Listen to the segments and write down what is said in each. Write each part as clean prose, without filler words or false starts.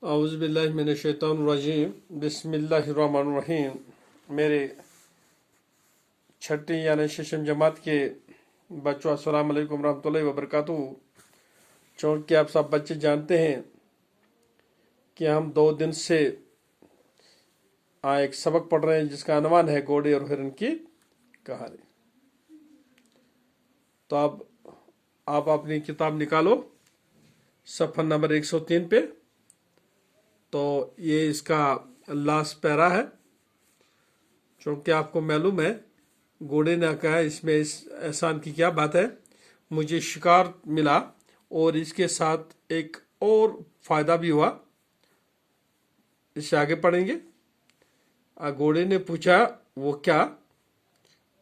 औज़ुबिल्लाहिमिनश्शैतानिर्रजीम बिस्मिल्लाहिर्रहमानिर्रहीम। मेरे छठी यानी शशम जमात के बच्चों, अस्सलाम वालेकुम रहमतुल्लाहि व बरकातुहू। चूँकि आप सब बच्चे जानते हैं कि हम 2 दिन से एक सबक पढ़ रहे हैं जिसका अनवान है घोड़े और हिरन की कहानी। तो अब आप अपनी किताब निकालो, सफ़ा नंबर 103 पे। तो ये इसका लास्ट पैरा है। चूँकि आपको मालूम है घोड़े ने कहा इसमें इस एहसान की क्या बात है, मुझे शिकार मिला और इसके साथ एक और फ़ायदा भी हुआ। इससे आगे पढ़ेंगे। घोड़े ने पूछा वो क्या।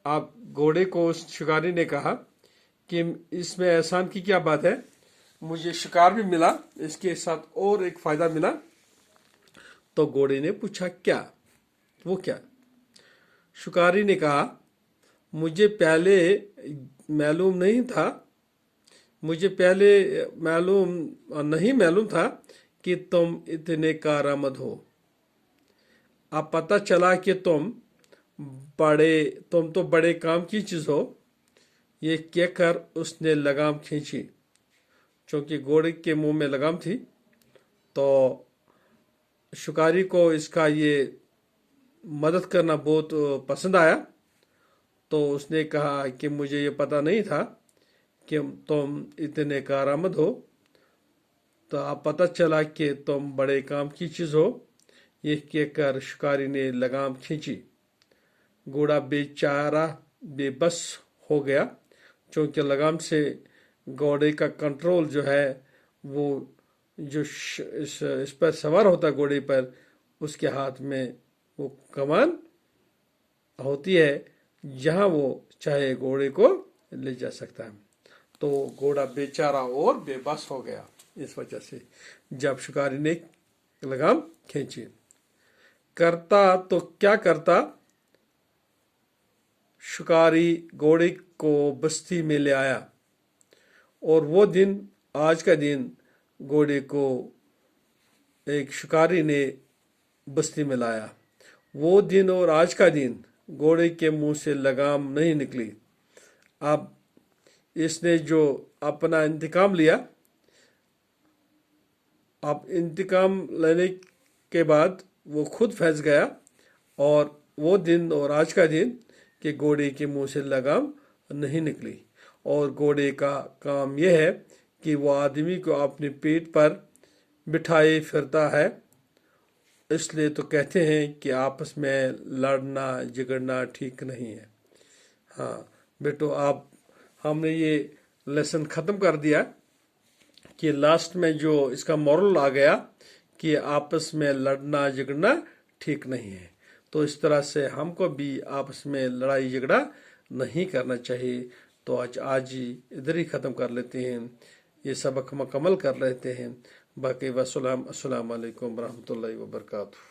आप घोड़े को शिकारी ने कहा कि इसमें एहसान की क्या बात है, मुझे शिकार भी मिला, इसके साथ और एक फ़ायदा मिला। तो घोड़े ने पूछा क्या, वो क्या। शिकारी ने कहा मुझे पहले मालूम था कि तुम इतने कारआमद हो। अब पता चला कि तुम तो बड़े काम की चीज हो। ये कहकर उसने लगाम खींची। चूंकि घोड़े के मुंह में लगाम थी तो शिकारी को इसका ये मदद करना बहुत पसंद आया। तो उसने कहा कि मुझे ये पता नहीं था कि तुम इतने कारआमद हो। तो अब पता चला कि तुम बड़े काम की चीज़ हो। ये कहकर शिकारी ने लगाम खींची। घोड़ा बेचारा बेबस हो गया। चूँकि लगाम से घोड़े का कंट्रोल जो है, वो जो इस पर सवार होता घोड़े पर, उसके हाथ में वो कमान होती है जहां वो चाहे घोड़े को ले जा सकता है। तो घोड़ा बेचारा और बेबस हो गया इस वजह से, जब शिकारी ने लगाम खींची। करता तो क्या करता, शिकारी घोड़े को बस्ती में ले आया और वो दिन, आज का दिन, घोड़े को एक शिकारी ने बस्ती में लाया। वो दिन और आज का दिन घोड़े के मुंह से लगाम नहीं निकली। अब इसने जो अपना इंतकाम लिया, अब इंतकाम लेने के बाद वो खुद फंस गया। और वो दिन और आज का दिन कि घोड़े के मुंह से लगाम नहीं निकली। और घोड़े का काम यह है कि वो आदमी को अपने पेट पर बिठाए फिरता है। इसलिए तो कहते हैं कि आपस में लड़ना झगड़ना ठीक नहीं है। हाँ बेटो, हमने ये लेसन ख़त्म कर दिया कि लास्ट में जो इसका मॉरल आ गया कि आपस में लड़ना झगड़ना ठीक नहीं है। तो इस तरह से हमको भी आपस में लड़ाई झगड़ा नहीं करना चाहिए। तो आज ही इधर ही ख़त्म कर लेते हैं, ये सबक मुकम्मल कर लेते हैं। बाकी अस्सलाम वालेकुम रहमतुल्लाहि व बरकातुहू।